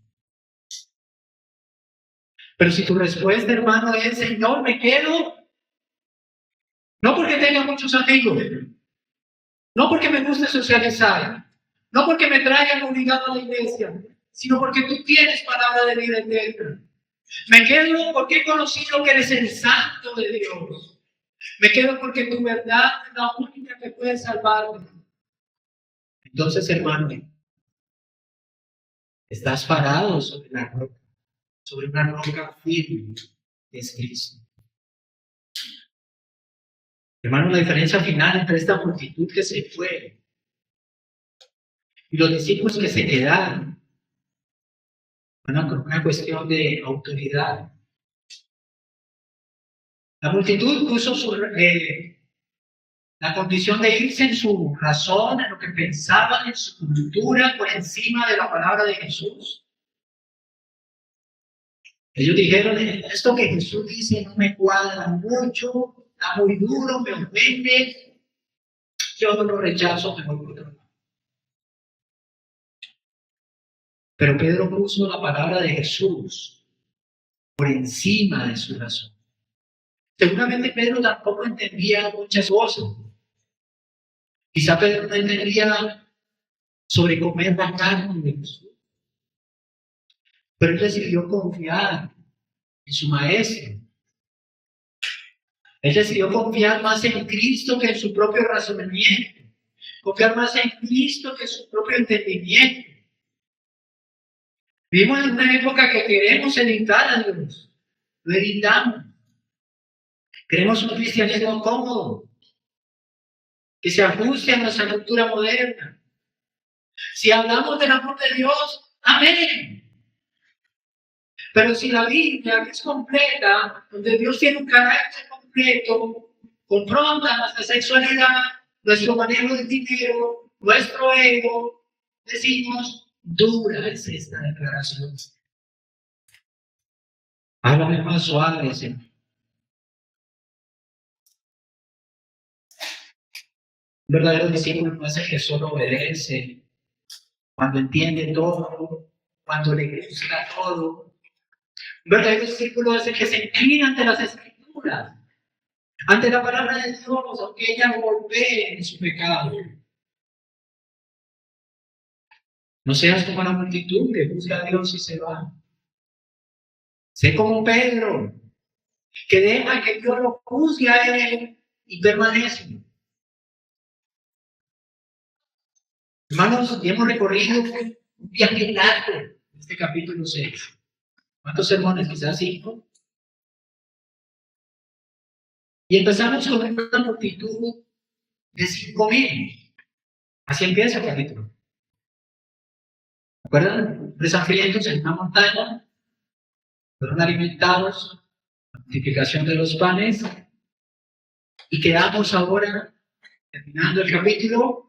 Speaker 1: Pero si tu respuesta, hermano, es Señor, me quedo, no porque tenga muchos amigos, no porque me guste socializar, no porque me traigan obligado a la iglesia, sino porque tú tienes palabra de vida eterna. Me quedo porque he conocido que eres el santo de Dios. Me quedo porque tu verdad es la única que puede salvarme. Entonces, hermano, estás parado sobre la roca, sobre una roca firme que es Cristo. Hermano, la diferencia final entre esta multitud que se fue y los discípulos que se quedaron, una cuestión de autoridad. La multitud puso La condición de irse en su razón, en lo que pensaban, en su cultura, por encima de la palabra de Jesús. Ellos dijeron, esto que Jesús dice no me cuadra mucho, está muy duro, me ofende, yo no lo rechazo, me voy por otro lado. Pero Pedro puso la palabra de Jesús por encima de su razón. Seguramente Pedro tampoco entendía muchas cosas. Quizá Pedro no entendía sobre comer la carne de Jesús. Pero él decidió confiar en su maestro. Él decidió confiar más en Cristo que en su propio razonamiento. Confiar más en Cristo que en su propio entendimiento. Vivimos en una época que queremos editar a Dios. Lo editamos. Queremos un cristianismo cómodo, que se ajuste a nuestra cultura moderna. Si hablamos del amor de Dios, amén. Pero si la Biblia, que es completa, donde Dios tiene un carácter completo, confronta nuestra sexualidad, nuestro manejo del dinero, nuestro ego, decimos, dura es esta declaración. Háblame más suave, Señor. Un verdadero discípulo no es el que solo obedece, cuando entiende todo, cuando le gusta todo. Un verdadero discípulo es el que se inclina ante las Escrituras, ante la palabra de Dios, aunque ella golpee en su pecado. No seas como la multitud que busca a Dios y se va. Sé como Pedro, que deja que Dios lo juzgue a él y permanece. Hermanos, hemos recorrido un viaje largo en este capítulo 6. ¿Cuántos sermones? Quizás 5. Y empezamos con una multitud de 5,000. Así empieza el capítulo. ¿Recuerdan? 3 hambrientos en una montaña, fueron alimentados, la multiplicación de los panes, y quedamos ahora, terminando el capítulo,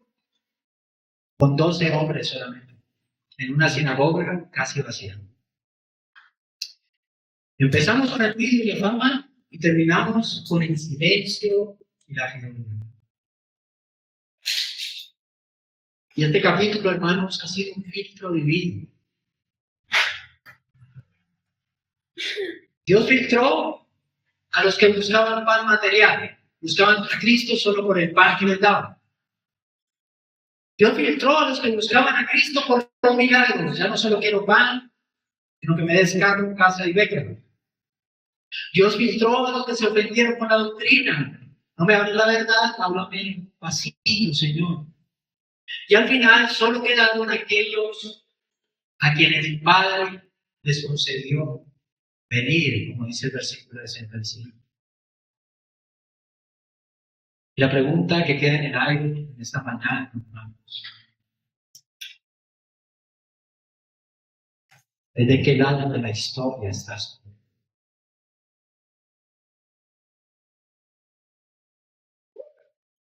Speaker 1: con 12 hombres solamente, en una sinagoga casi vacía. Empezamos con el ruido y la fama y terminamos con el silencio y la fidelidad. Y este capítulo, hermanos, ha sido un filtro divino. Dios filtró a los que buscaban pan material, buscaban a Cristo solo por el pan que les daba. Dios filtró a los que buscaban a Cristo por los milagros. Ya no solo quiero pan, sino que me des carro, casa y beca. Dios filtró a los que se ofendieron con la doctrina. No me hables la verdad, háblame vacío, Señor. Y al final solo quedaron aquellos a quienes el Padre les concedió venir, como dice el versículo 65. Y la pregunta que queda en el aire en esta mañana, hermanos, es: ¿de qué lado de la historia estás tú?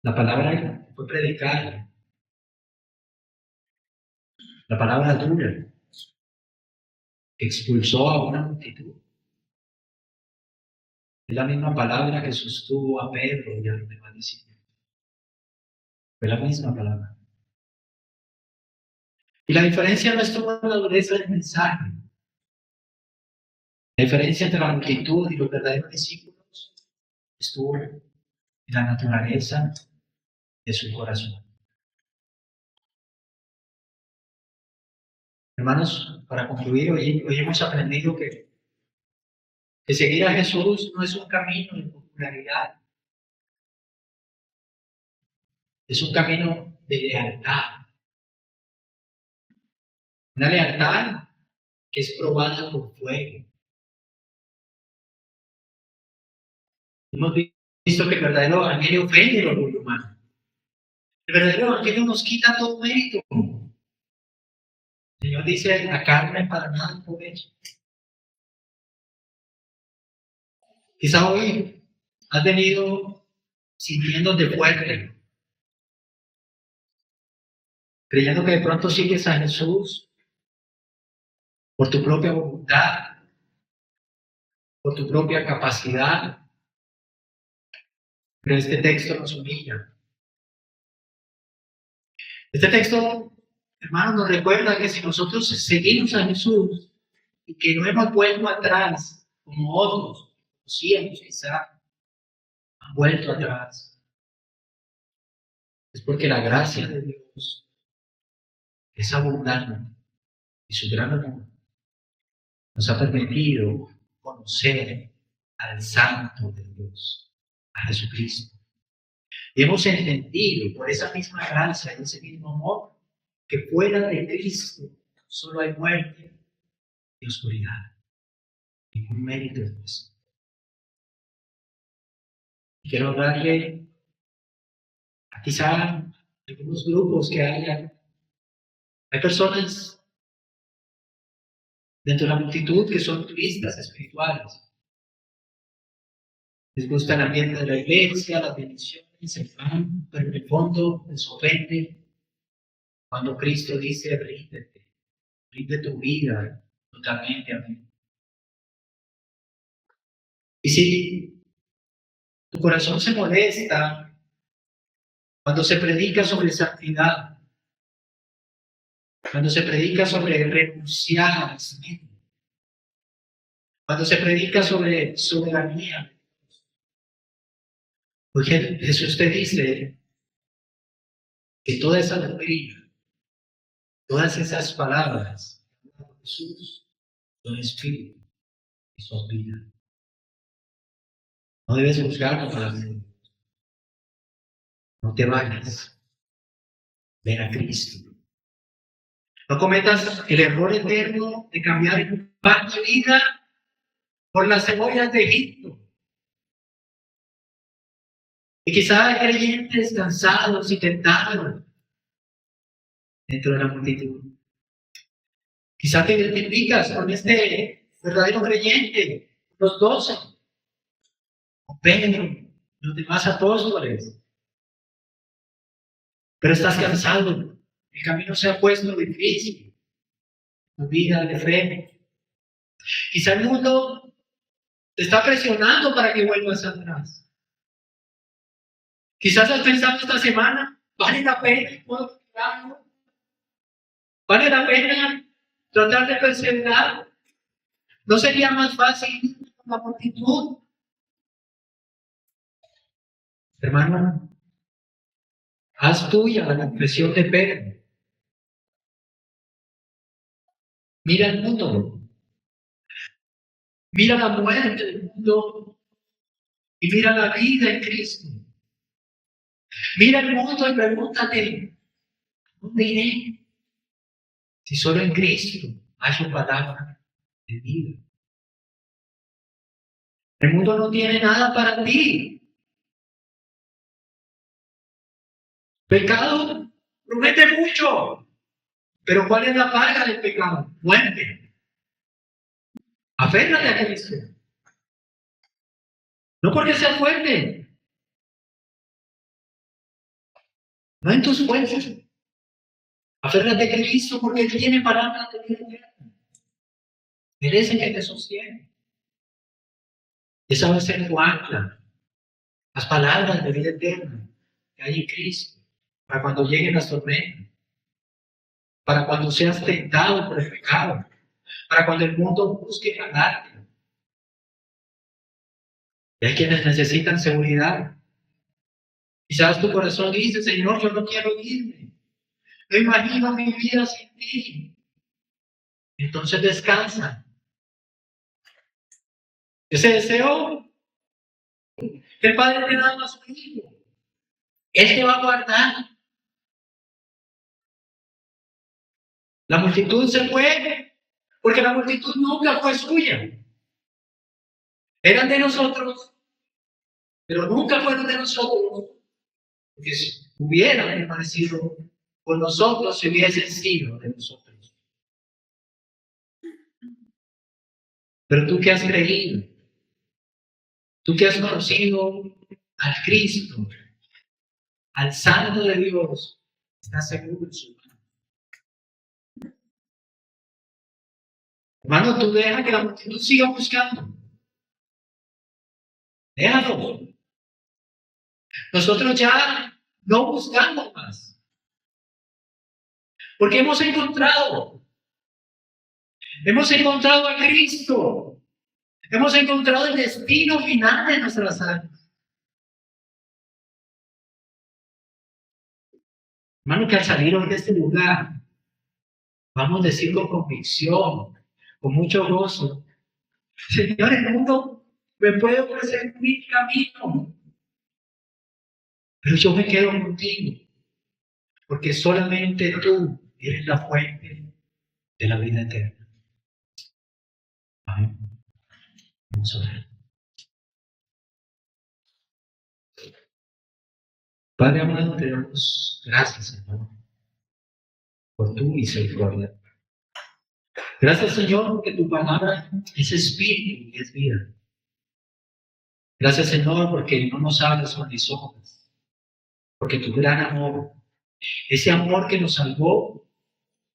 Speaker 1: La palabra fue predicada, la palabra dura, expulsó a una multitud. Es la misma palabra que sostuvo a Pedro y a los demás discípulos. Fue la misma palabra. Y la diferencia no estuvo en la dureza del mensaje. La diferencia entre la multitud y los verdaderos discípulos estuvo en la naturaleza de su corazón. Hermanos, para concluir, hoy hemos aprendido que seguir a Jesús no es un camino de popularidad, es un camino de lealtad. Una lealtad que es probada por fuego. Hemos visto que el verdadero evangelio ofende el orgullo humano. El verdadero evangelio nos quita todo mérito. El Señor dice: la carne para nada aprovecha. Quizá hoy has venido sintiéndote fuerte, creyendo que de pronto sigues a Jesús por tu propia voluntad, por tu propia capacidad. Pero este texto nos humilla. Este texto, hermano, nos recuerda que si nosotros seguimos a Jesús y que no hemos vuelto atrás, como otros, cientos quizá, han vuelto atrás, es porque la gracia de Dios es abundante y su gran amor nos ha permitido conocer al Santo de Dios, a Jesucristo. Y hemos entendido por esa misma gracia y ese mismo amor que fuera de Cristo solo hay muerte y oscuridad, ningún mérito de Dios. Y quiero hablarle a quizá algunos grupos que hay personas dentro de la multitud que son turistas espirituales. Les gusta el ambiente de la iglesia, las bendiciones, el pan, pero en el fondo les ofende cuando Cristo dice: ríndete, rinde tu vida totalmente a mí. Y si tu corazón se molesta cuando se predica sobre santidad, cuando se predica sobre renunciar al Señor, cuando se predica sobre soberanía, porque Jesús te dice que toda esa doctrina, todas esas palabras de Jesús son espíritu y son vida. No debes buscarlo para mí. No te vayas. Ven a Cristo. No cometas el error eterno de cambiar el pan de vida por las cebollas de Egipto. Y quizá hay creyentes cansados y tentados dentro de la multitud. Quizá te identificas con este verdadero creyente, los 12, con Pedro, los demás apóstoles. Pero estás cansado, el camino se ha puesto difícil, tu vida de fe. Quizá el mundo te está presionando para que vuelvas atrás. Quizás has pensado esta semana: ¿vale la pena? ¿Vale la pena tratar de perseverar? ¿No sería más fácil con la multitud? Hermano, haz tuya la confesión de Pedro. Mira el mundo. Mira la muerte del mundo y mira la vida en Cristo. Mira el mundo y pregúntate: ¿dónde iré? Si solo en Cristo hay su palabra de vida. El mundo no tiene nada para ti. Pecado promete mucho, pero ¿cuál es la paga del pecado? Muerte. Aférrate a Cristo. No porque sea fuerte, no en tus fuerzas. Aférrate a Cristo porque Él tiene palabras de vida eterna. Él es el que te sostiene. Esa va a ser tu ancla. Las palabras de vida eterna que hay en Cristo. Para cuando lleguen las tormentas. Para cuando seas tentado por el pecado. Para cuando el mundo busque ganarte. Y hay quienes necesitan seguridad. Quizás tu corazón dice: Señor, yo no quiero irme. No imagino mi vida sin ti. Entonces descansa. Ese deseo que el Padre te da a su Hijo, Él te va a guardar. La multitud se fue porque la multitud nunca fue suya. Eran de nosotros, pero nunca fueron de nosotros. Porque si hubieran permanecido con nosotros, si hubiesen sido de nosotros. Pero tú que has creído, tú que has conocido al Cristo, al Santo de Dios, está seguro en su mano. Hermano, tú deja que la multitud siga buscando. Déjalo. Nosotros ya no buscamos más. Porque hemos encontrado a Cristo. Hemos encontrado el destino final de nuestras almas. Hermano, que al salir hoy de este lugar, vamos a decir con convicción, con mucho gozo, Señor, el mundo me puede ofrecer mi camino, pero yo me quedo contigo, porque solamente tú eres la fuente de la vida eterna. Amén. Vamos a orar. Padre amado, te damos gracias, Señor, por tu misericordia. Gracias, Señor, porque tu palabra es espíritu y es vida. Gracias, Señor, porque no nos hablas con mis ojos, porque tu gran amor, ese amor que nos salvó,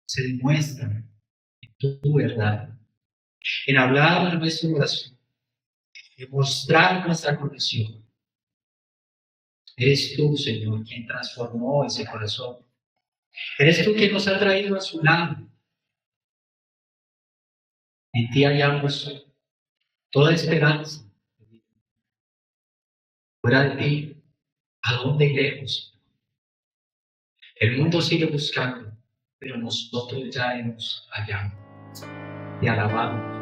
Speaker 1: se demuestra en tu verdad, en hablar en nuestra oración, en mostrar nuestra condición. Eres tú, Señor, quien transformó ese corazón. Eres tú quien nos ha traído a su lado. En ti hallamos toda esperanza. Fuera de ti, ¿a dónde iremos? El mundo sigue buscando, pero nosotros ya hemos hallado. Te alabamos.